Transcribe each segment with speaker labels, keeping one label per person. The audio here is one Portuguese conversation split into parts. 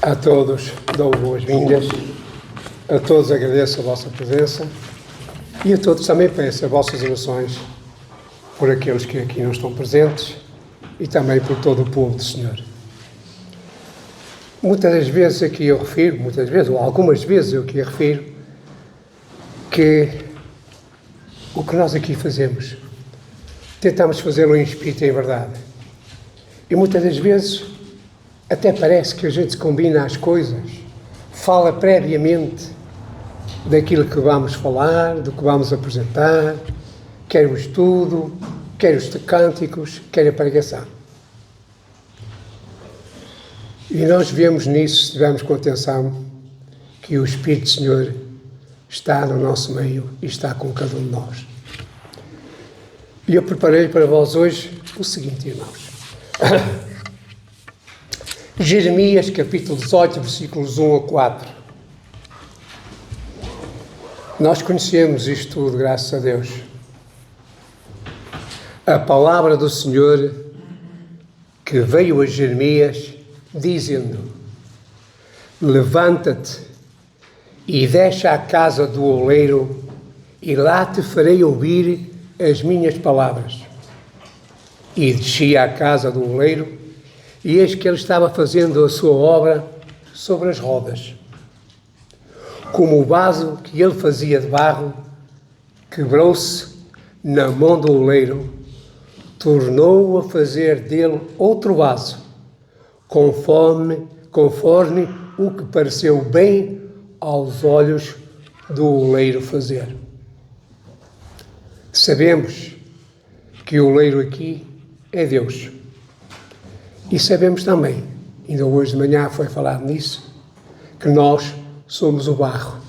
Speaker 1: A todos dou boas-vindas, a todos agradeço a vossa presença e a todos também peço as vossas orações por aqueles que aqui não estão presentes e também por todo o povo do Senhor. Muitas das vezes aqui eu refiro, ou algumas vezes eu aqui refiro, que o que nós aqui fazemos, tentamos fazê-lo em espírito e em verdade. E muitas das vezes até parece que a gente combina as coisas, fala previamente daquilo que vamos falar, do que vamos apresentar, quer o estudo, quer os cânticos, quer a pregação. E nós vemos nisso, se estivermos com atenção, que o Espírito do Senhor está no nosso meio e está com cada um de nós. E eu preparei para vós hoje o seguinte, irmãos. Jeremias, capítulo 18, versículos 1 a 4. Nós conhecemos isto tudo, graças a Deus. A palavra do Senhor que veio a Jeremias, dizendo: levanta-te e desce à casa do oleiro, e lá te farei ouvir as minhas palavras. E desci à casa do oleiro, e eis que ele estava fazendo a sua obra sobre as rodas. Como o vaso que ele fazia de barro quebrou-se na mão do oleiro, tornou a fazer dele outro vaso, conforme o que pareceu bem aos olhos do oleiro fazer. Sabemos que o oleiro aqui é Deus. E sabemos também, ainda hoje de manhã foi falado nisso, que nós somos o barro.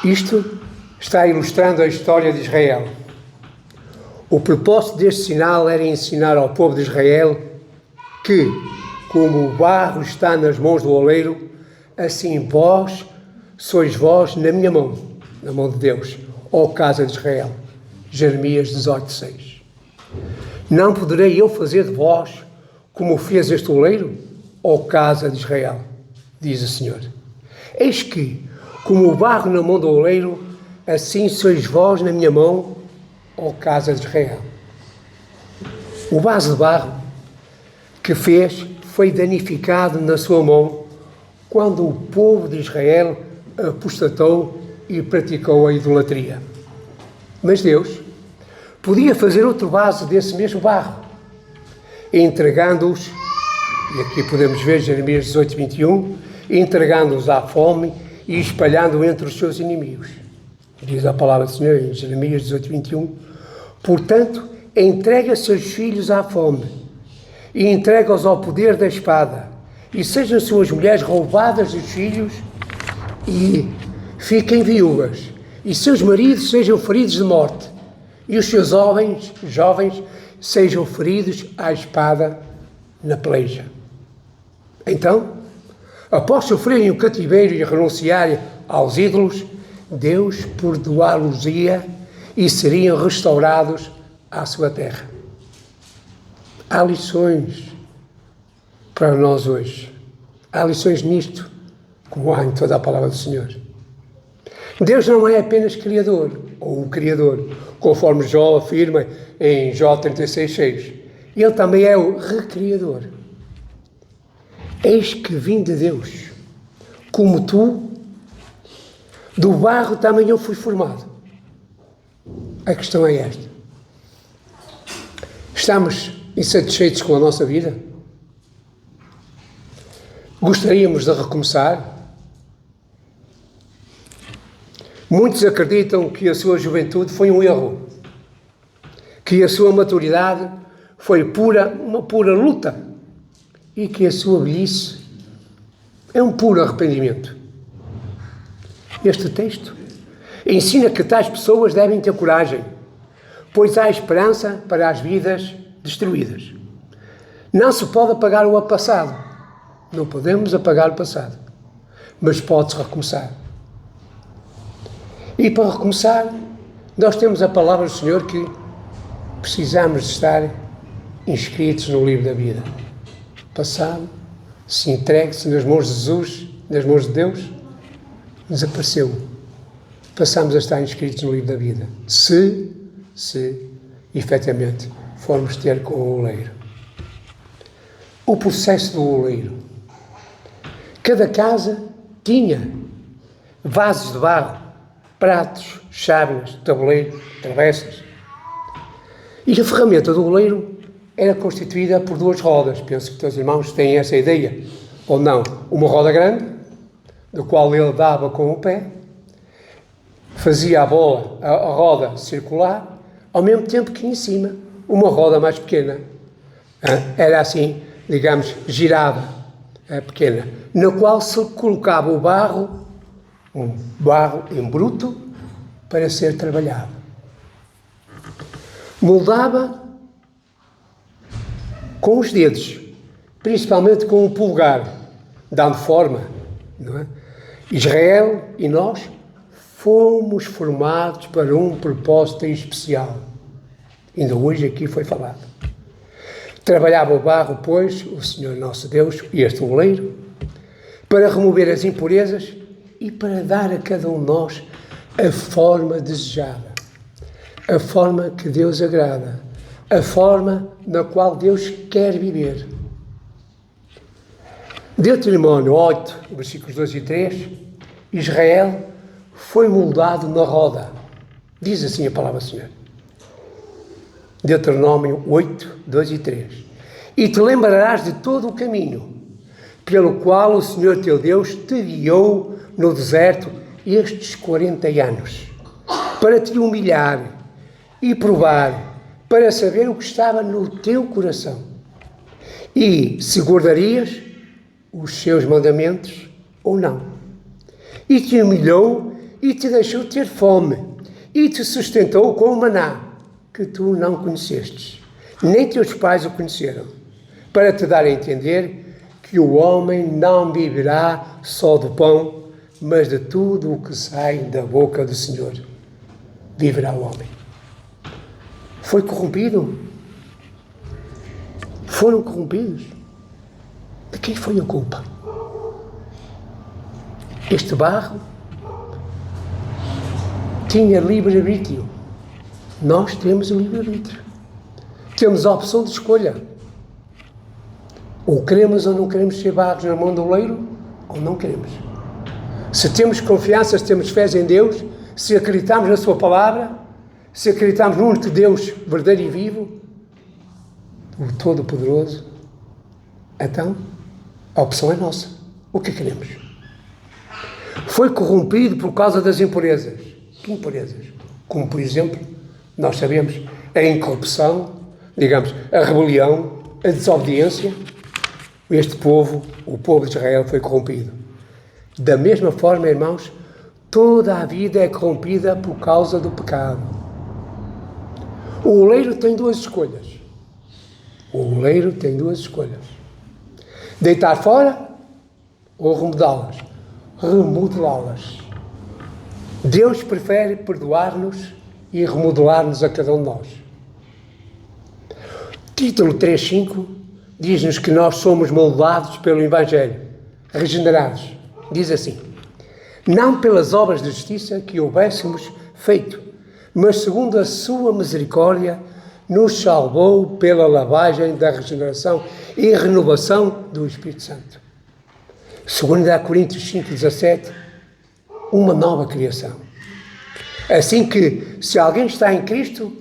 Speaker 1: Isto está ilustrando a história de Israel. O propósito deste sinal era ensinar ao povo de Israel que, como o barro está nas mãos do oleiro, assim vós sois vós na minha mão, na mão de Deus, ó casa de Israel. Jeremias 18:6. Não poderei eu fazer de vós como fez este oleiro, ó casa de Israel, diz o Senhor. Eis que, como o barro na mão do oleiro, assim sois vós na minha mão, ó casa de Israel. O vaso de barro que fez foi danificado na sua mão quando o povo de Israel apostatou e praticou a idolatria. Mas Deus podia fazer outro vaso desse mesmo barro, entregando-os, e aqui podemos ver Jeremias 18:21, entregando-os à fome e espalhando entre os seus inimigos. Diz a palavra do Senhor em Jeremias 18:21, portanto, entrega seus filhos à fome e entrega-os ao poder da espada, e sejam suas mulheres roubadas dos filhos e fiquem viúvas, e seus maridos sejam feridos de morte, e os seus jovens sejam feridos à espada na peleja. Então, após sofrerem o cativeiro e renunciarem aos ídolos, Deus perdoá-los-ia e seriam restaurados à sua terra. Há lições para nós hoje. Há lições nisto, como há em toda a palavra do Senhor. Deus não é apenas Criador, ou o Criador, conforme Jó afirma em Jó 36:6. Ele também é o Recriador. Eis que vim de Deus, como tu, do barro também eu fui formado. A questão é esta. Estamos insatisfeitos com a nossa vida? Gostaríamos de recomeçar? Muitos acreditam que a sua juventude foi um erro, que a sua maturidade foi uma pura luta e que a sua velhice é um puro arrependimento. Este texto ensina que tais pessoas devem ter coragem, pois há esperança para as vidas destruídas. Não se pode apagar o passado, não podemos apagar o passado, mas pode-se recomeçar. E para recomeçar, nós temos a palavra do Senhor que precisamos de estar inscritos no livro da vida. Passado, se entregue-se nas mãos de Jesus, nas mãos de Deus, desapareceu. Passamos a estar inscritos no livro da vida. Se efetivamente formos ter com o oleiro. O processo do oleiro. Cada casa tinha vasos de barro, pratos, chávenas, tabuleiros, travessas. E a ferramenta do oleiro era constituída por duas rodas. Penso que todos os irmãos têm essa ideia. Ou não? Uma roda grande, do qual ele dava com o pé, fazia a roda circular, ao mesmo tempo que em cima, uma roda mais pequena. Era assim, digamos, girava, pequena, na qual se colocava o barro, um barro em bruto, para ser trabalhado. Moldava com os dedos, principalmente com o polegar, dando forma, não é? Israel e nós fomos formados para um propósito especial. Ainda hoje aqui foi falado. Trabalhava o barro, pois, o Senhor nosso Deus, e este oleiro, para remover as impurezas e para dar a cada um de nós a forma desejada, a forma que Deus agrada, a forma na qual Deus quer viver. Deuteronômio 8, versículos 2 e 3, Israel foi moldado na roda. Diz assim a palavra do Senhor. Deuteronômio 8, 2 e 3. E te lembrarás de todo o caminho pelo qual o Senhor teu Deus te guiou no deserto estes 40 anos, para te humilhar e provar, para saber o que estava no teu coração, e se guardarias os seus mandamentos ou não. E te humilhou e te deixou ter fome, e te sustentou com o maná, que tu não conhecestes, nem teus pais o conheceram, para te dar a entender que o homem não viverá só do pão, mas de tudo o que sai da boca do Senhor. Viverá o homem. Foi corrompido? Foram corrompidos? De quem foi a culpa? Este barro tinha livre-arbítrio. Nós temos o livre-arbítrio. Temos a opção de escolha. Ou queremos ou não queremos ser barros na mão do oleiro, ou não queremos. Se temos confiança, se temos fé em Deus, se acreditamos na sua palavra, se acreditamos no único Deus verdadeiro e vivo, o Todo-Poderoso, então a opção é nossa. O que queremos? Foi corrompido por causa das impurezas. Que impurezas? Como, por exemplo, nós sabemos, a incorrupção, digamos, a rebelião, a desobediência. Este povo, o povo de Israel, foi corrompido. Da mesma forma, irmãos, toda a vida é corrompida por causa do pecado. O oleiro tem duas escolhas. O oleiro tem duas escolhas. Deitar fora ou remodelá-las. Remodelá-las. Deus prefere perdoar-nos e remodelar-nos a cada um de nós. Título 3.5 diz-nos que nós somos moldados pelo Evangelho, regenerados. Diz assim: não pelas obras de justiça que houvéssemos feito, mas segundo a sua misericórdia, nos salvou pela lavagem da regeneração e renovação do Espírito Santo. Segundo Coríntios 5,17, uma nova criação. Assim que, se alguém está em Cristo,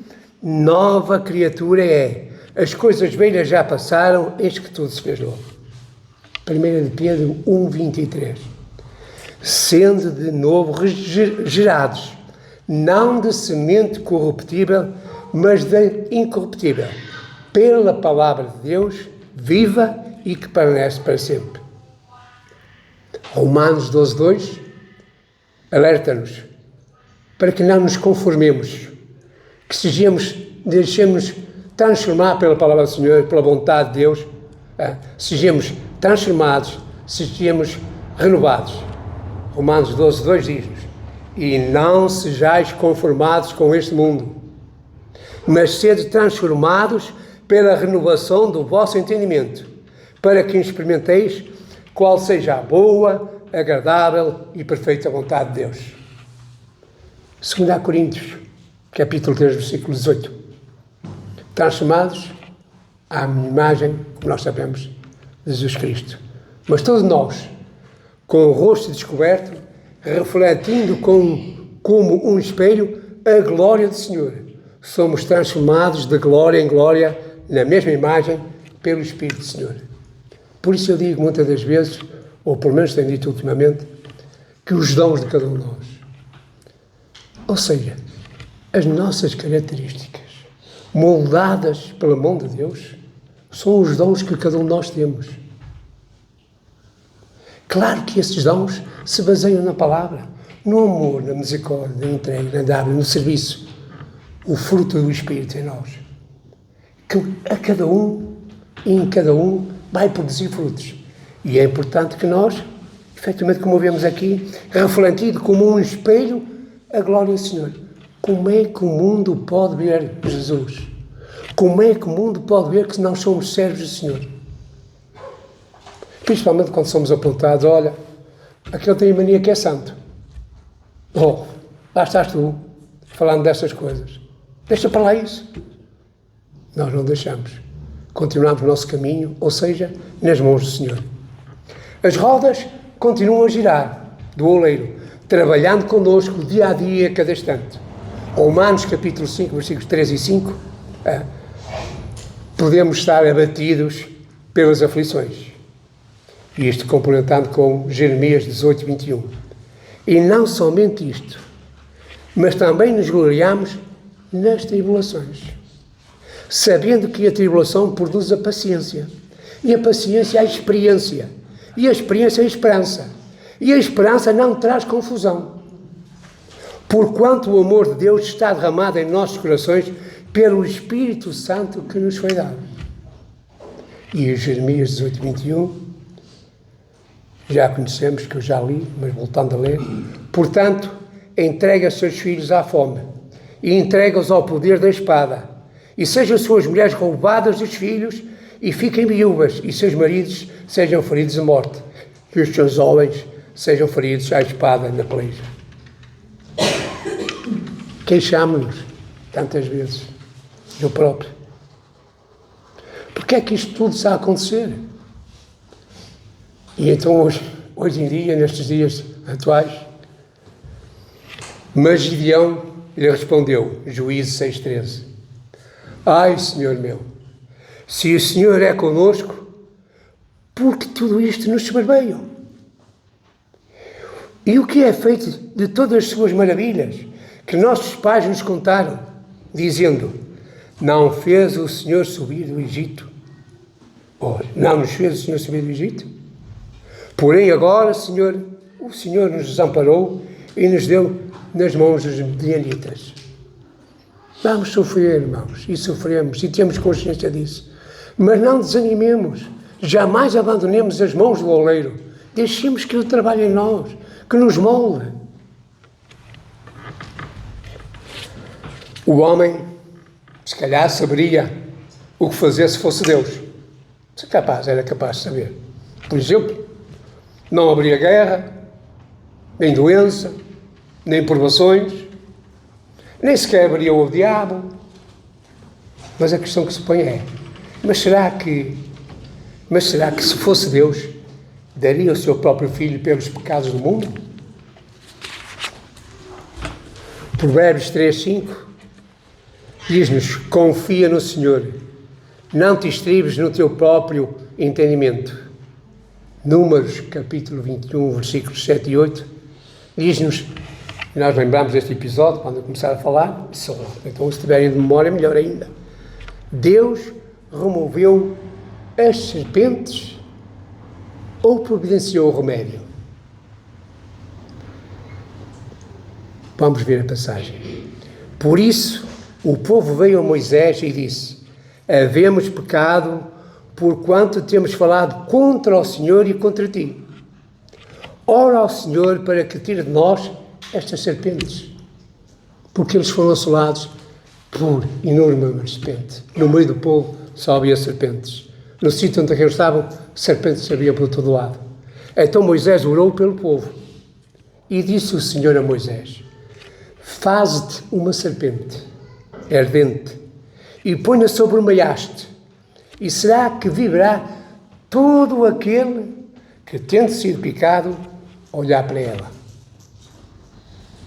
Speaker 1: nova criatura é. As coisas velhas já passaram, eis que tudo se fez novo. 1 de Pedro 1,23. Sendo de novo gerados, não de semente corruptível, mas de incorruptível, pela palavra de Deus, viva e que permanece para sempre. Romanos 12,2 alerta-nos para que não nos conformemos, que deixemos transformar pela palavra do Senhor, pela vontade de Deus, sejamos transformados, sejamos renovados. Romanos 12,2 diz-nos: e não sejais conformados com este mundo, mas sede transformados pela renovação do vosso entendimento, para que experimenteis qual seja a boa, agradável e perfeita vontade de Deus. 2 Coríntios, capítulo 3, versículo 18. Transformados à imagem, como nós sabemos, de Jesus Cristo. Mas todos nós, com o rosto descoberto, refletindo como um espelho a glória do Senhor, somos transformados de glória em glória na mesma imagem pelo Espírito do Senhor. Por isso eu digo muitas das vezes, ou pelo menos tenho dito ultimamente, que os dons de cada um de nós, ou seja, as nossas características, moldadas pela mão de Deus, são os dons que cada um de nós temos. Claro que esses dons se baseiam na palavra, no amor, na misericórdia, na entrega, na dádiva, no serviço, o fruto do Espírito em nós. Que a cada um, e em cada um, vai produzir frutos. E é importante que nós, efetivamente, como vemos aqui, refletido como um espelho, a glória do Senhor. Como é que o mundo pode ver Jesus? Como é que o mundo pode ver que nós somos servos do Senhor? Principalmente quando somos apontados, olha, aquele tem mania que é santo. Oh, lá estás tu, falando dessas coisas. Deixa para lá isso. Nós não deixamos. Continuamos o nosso caminho, ou seja, nas mãos do Senhor. As rodas continuam a girar do oleiro, trabalhando connosco dia a dia, cada instante. Romanos capítulo 5, versículos 3 e 5, podemos estar abatidos pelas aflições. E isto complementando com Jeremias 18, 21. E não somente isto, mas também nos gloriamos nas tribulações, sabendo que a tribulação produz a paciência, e a paciência a experiência, e a experiência a esperança, e a esperança não traz confusão, porquanto o amor de Deus está derramado em nossos corações pelo Espírito Santo que nos foi dado. E Jeremias 18, 21, já conhecemos, que eu já li, mas voltando a ler. Portanto, entrega seus filhos à fome, e entrega-os ao poder da espada, e sejam suas mulheres roubadas dos filhos, e fiquem viúvas, e seus maridos sejam feridos de morte, e os seus homens sejam feridos à espada na peleja. Queixámos-nos tantas vezes, eu próprio. Porque é que isto tudo está a acontecer? E então hoje em dia, nestes dias atuais, mas Gideão lhe respondeu, Juízes 6,13, ai, Senhor meu, se o Senhor é conosco, por que tudo isto nos sobreveiu? E o que é feito de todas as suas maravilhas, que nossos pais nos contaram, dizendo, não fez o Senhor subir do Egito? Ou, não nos fez o Senhor subir do Egito? Porém agora, Senhor, o Senhor nos desamparou e nos deu nas mãos dos midianitas. Vamos sofrer, irmãos, e sofremos, e temos consciência disso. Mas não desanimemos, jamais abandonemos as mãos do oleiro. Deixemos que Ele trabalhe em nós, que nos molde. O homem, se calhar, saberia o que fazer se fosse Deus. Era capaz de saber. Por exemplo, não haveria guerra, nem doença, nem provações, nem sequer haveria o diabo. Mas a questão que se põe é, mas será que se fosse Deus, daria o seu próprio Filho pelos pecados do mundo? Provérbios 3,5 diz-nos, confia no Senhor, não te estribes no teu próprio entendimento. Números, capítulo 21, versículos 7 e 8, diz-nos, nós lembramos deste episódio, quando eu começar a falar, então se tiverem de memória, melhor ainda. Deus removeu as serpentes ou providenciou o remédio? Vamos ver a passagem. Por isso, o povo veio a Moisés e disse, havemos pecado porquanto temos falado contra o Senhor e contra ti. Ora ao Senhor para que tire de nós estas serpentes, porque eles foram assolados por enorme serpente. No meio do povo só havia serpentes. No sítio onde eles estavam, serpentes havia por todo lado. Então Moisés orou pelo povo. E disse o Senhor a Moisés: faze-te uma serpente ardente e põe-na sobre uma haste, e será que viverá todo aquele que, tendo sido picado, olhar para ela.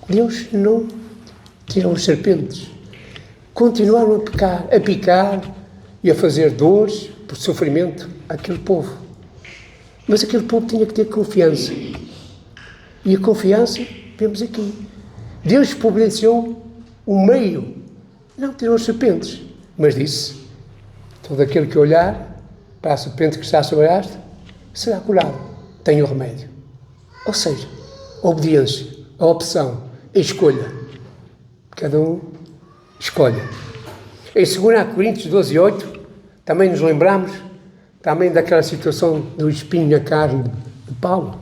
Speaker 1: Deus não tirou as serpentes. Continuaram a picar e a fazer dores por sofrimento àquele povo. Mas aquele povo tinha que ter confiança. E a confiança, vemos aqui. Deus providenciou o meio. Não tirou as serpentes, mas disse: todo aquele que olhar para a serpente que está sobre a haste será curado. Tem o remédio. Ou seja, a obediência, a opção, a escolha. Cada um escolhe. Em 2 Coríntios 12:8, também nos lembramos também daquela situação do espinho na carne de Paulo.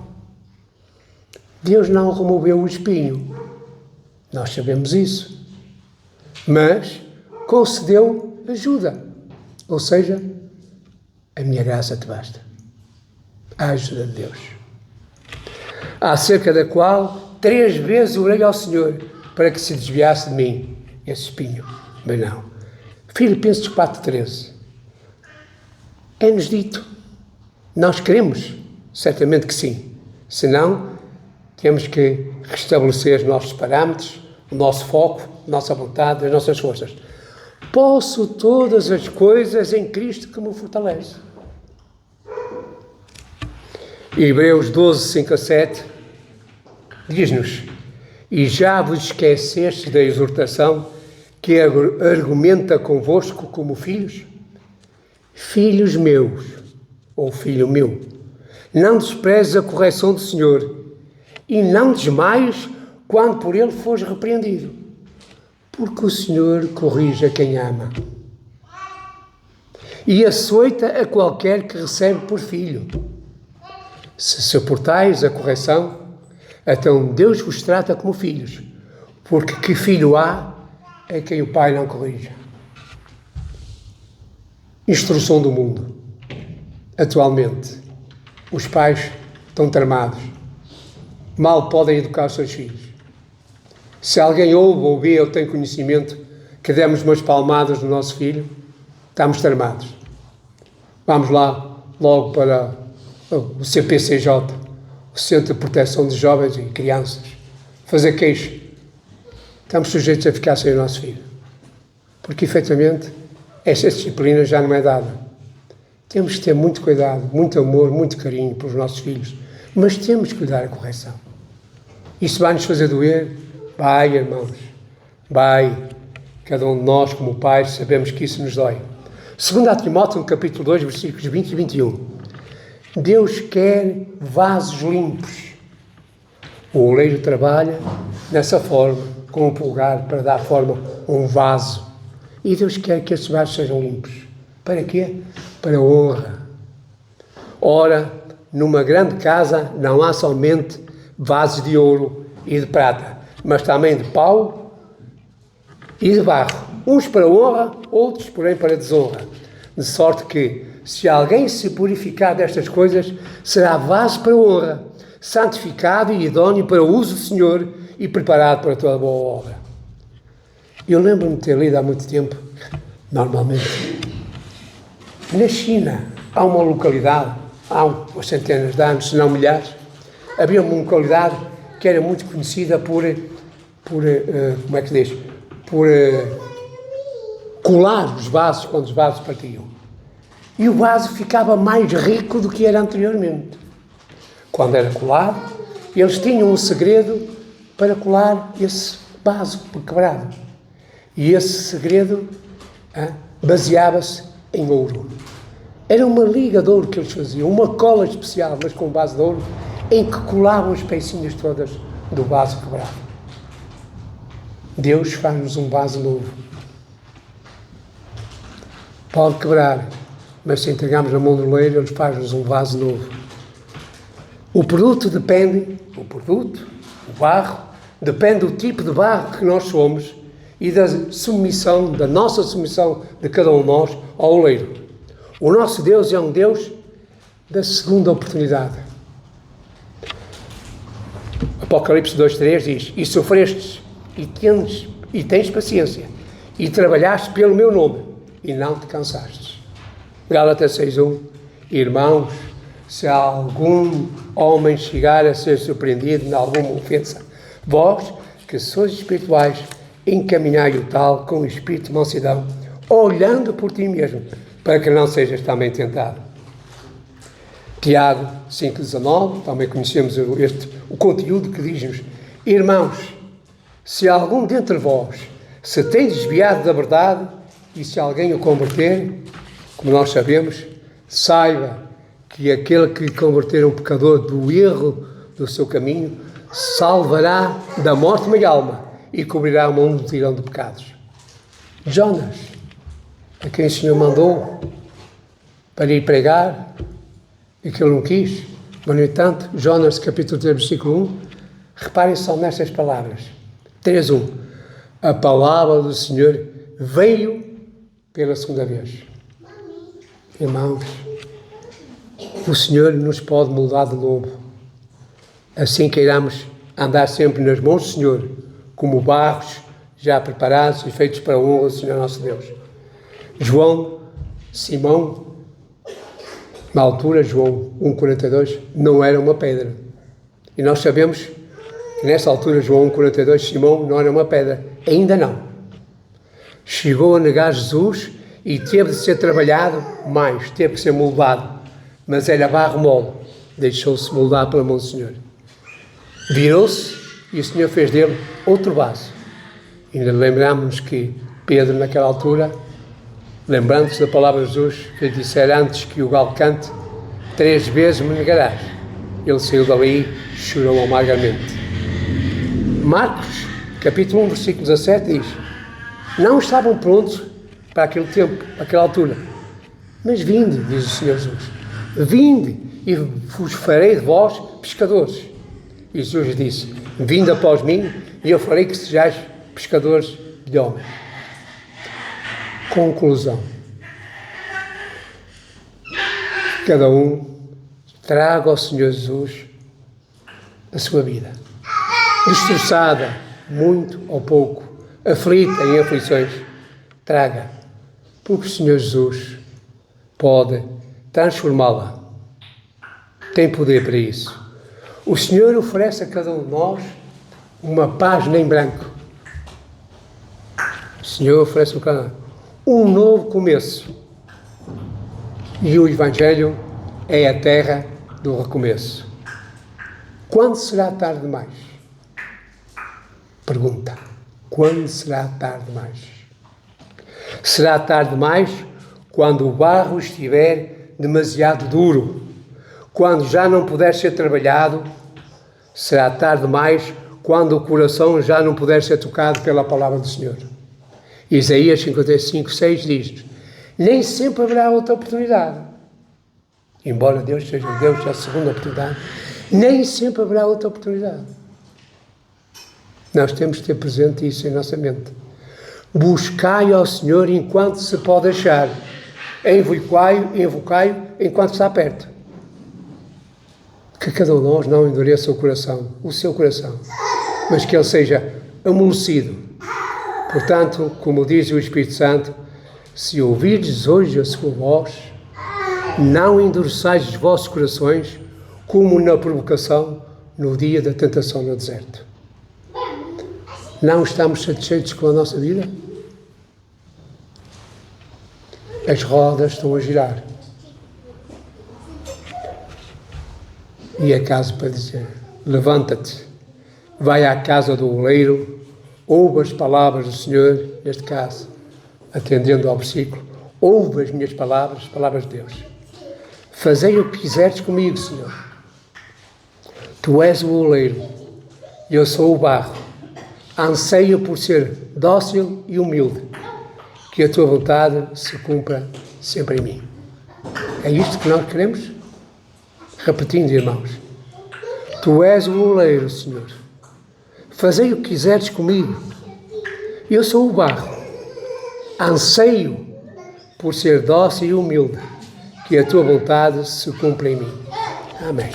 Speaker 1: Deus não removeu o espinho. Nós sabemos isso. Mas concedeu ajuda. Ou seja, a minha graça te basta. A ajuda de Deus. Acerca da qual 3 vezes orei ao Senhor para que se desviasse de mim esse espinho. Mas não. Filipenses 4:13. É-nos dito. Nós queremos? Certamente que sim. Senão, temos que restabelecer os nossos parâmetros, o nosso foco, a nossa vontade, as nossas forças. Posso todas as coisas em Cristo que me fortalece. Hebreus 12:5-7 diz-nos: e já vos esquecestes da exortação que argumenta convosco como filhos? Filhos meus, ou filho meu, não desprezes a correção do Senhor, e não desmaies quando por ele fores repreendido, porque o Senhor corrige a quem ama e açoita a qualquer que recebe por filho. Se suportais a correção, então Deus vos trata como filhos, porque que filho há é quem o pai não corrija. Instrução do mundo. Atualmente, os pais estão tramados. Mal podem educar os seus filhos. Se alguém ouve ou vê ou tem conhecimento que demos umas palmadas no nosso filho, estamos tramados. Vamos lá logo para o CPCJ, o Centro de Proteção de Jovens e Crianças, fazer queixa. Estamos sujeitos a ficar sem o nosso filho. Porque, efetivamente, esta disciplina já não é dada. Temos que ter muito cuidado, muito amor, muito carinho para os nossos filhos, mas temos que dar a correção. Isso vai nos fazer doer? Vai, irmãos, vai. Cada um de nós, como pais, sabemos que isso nos dói. 2 Timóteo, no capítulo 2, versículos 20 e 21. Deus quer vasos limpos. O oleiro trabalha dessa forma, com o polegar, para dar forma a um vaso. E Deus quer que esses vasos sejam limpos. Para quê? Para a honra. Ora, numa grande casa não há somente vasos de ouro e de prata, mas também de pau e de barro. Uns para honra, outros, porém, para desonra. De sorte que, se alguém se purificar destas coisas, será vaso para honra, santificado e idóneo para o uso do Senhor e preparado para toda boa obra. Eu lembro-me de ter lido há muito tempo, normalmente, na China, há uma localidade, há umas centenas de anos, se não milhares, havia uma localidade que era muito conhecida por como é que se diz? Por colar os vasos quando os vasos partiam. E o vaso ficava mais rico do que era anteriormente. Quando era colado, eles tinham um segredo para colar esse vaso quebrado. E esse segredo baseava-se em ouro. Era uma liga de ouro que eles faziam, uma cola especial, mas com base de ouro, em que colavam as pecinhas todas do vaso quebrado. Deus faz-nos um vaso novo. Pode quebrar, mas se entregarmos na mão do oleiro, Ele faz-nos um vaso novo. O produto, o barro, depende do tipo de barro que nós somos e da nossa submissão de cada um de nós ao oleiro. O nosso Deus é um Deus da segunda oportunidade. Apocalipse 2:3 diz: e sofrestes, e tens paciência, e trabalhaste pelo meu nome, e não te cansastes. Gálatas 6:1: irmãos, se algum homem chegar a ser surpreendido em alguma ofensa, vós, que sois espirituais, encaminhai o tal com o espírito de mansidão, olhando por ti mesmo, para que não sejas também tentado. Tiago 5:19, também conhecemos o conteúdo que diz-nos: irmãos, se algum dentre vós se tem desviado da verdade, e se alguém o converter, como nós sabemos, saiba que aquele que lhe converter um pecador do erro do seu caminho, salvará da morte uma alma e cobrirá uma multidão de pecados. Jonas, a quem o Senhor mandou para ir pregar, e que ele não quis, mas no entanto, Jonas capítulo 3, versículo 1, reparem só nestas palavras. 3:1. A palavra do Senhor veio pela segunda vez. Irmãos, o Senhor nos pode moldar de novo, assim queiramos andar sempre nas mãos do Senhor, como barros já preparados e feitos para a honra do Senhor nosso Deus. Simão, na altura, João 1,42, não era uma pedra. E nós sabemos que nessa altura, João 1,42, Simão não era uma pedra. Ainda não. Chegou a negar Jesus e teve de ser trabalhado mais, teve que ser moldado. Mas era barro mole. Deixou-se moldar pela mão do Senhor. Virou-se e o Senhor fez dele outro vaso. Ainda lembramos que Pedro, naquela altura, lembrando-se da palavra de Jesus, que lhe dissera antes que o galo cante, 3 vezes me negarás. Ele saiu dali e chorou amargamente. Marcos, capítulo 1, versículo 17, diz: não estavam prontos para aquele tempo, para aquela altura. Mas vinde, diz o Senhor Jesus, vinde e vos farei de vós pescadores. E Jesus disse: vinde após mim e eu farei que sejais pescadores de homens. Conclusão. Cada um traga ao Senhor Jesus a sua vida. Destroçada, muito ou pouco, aflita em aflições, traga. Porque o Senhor Jesus pode transformá-la. Tem poder para isso. O Senhor oferece a cada um de nós uma página em branco. O Senhor oferece a cada um novo começo. E o Evangelho é a terra do recomeço. Quando será tarde demais? Pergunta. Quando será tarde demais? Será tarde demais quando o barro estiver demasiado duro, quando já não puder ser trabalhado. Será tarde demais quando o coração já não puder ser tocado pela palavra do Senhor. Isaías 55:6 diz: nem sempre haverá outra oportunidade. Embora Deus seja o Deus da segunda oportunidade, nem sempre haverá outra oportunidade. Nós temos de ter presente isso em nossa mente. Buscai ao Senhor enquanto se pode achar. Invocai-o enquanto está perto. Que cada um de nós não endureça o seu coração, mas que ele seja amolecido. Portanto, como diz o Espírito Santo, se ouvirdes hoje a sua voz, não endureçais os vossos corações, como na provocação, no dia da tentação no deserto. Não estamos satisfeitos com a nossa vida? As rodas estão a girar. E é caso para dizer: levanta-te, vai à casa do oleiro, ouve as palavras do Senhor, neste caso, atendendo ao versículo, ouve as minhas palavras, as palavras de Deus. Fazei o que quiseres comigo, Senhor. Tu és o oleiro, eu sou o barro. Anseio por ser dócil e humilde, que a tua vontade se cumpra sempre em mim. É isto que nós queremos? Repetindo, irmãos: tu és o oleiro, Senhor. Fazei o que quiseres comigo. Eu sou o barro. Anseio por ser dócil e humilde, que a tua vontade se cumpra em mim. Amém.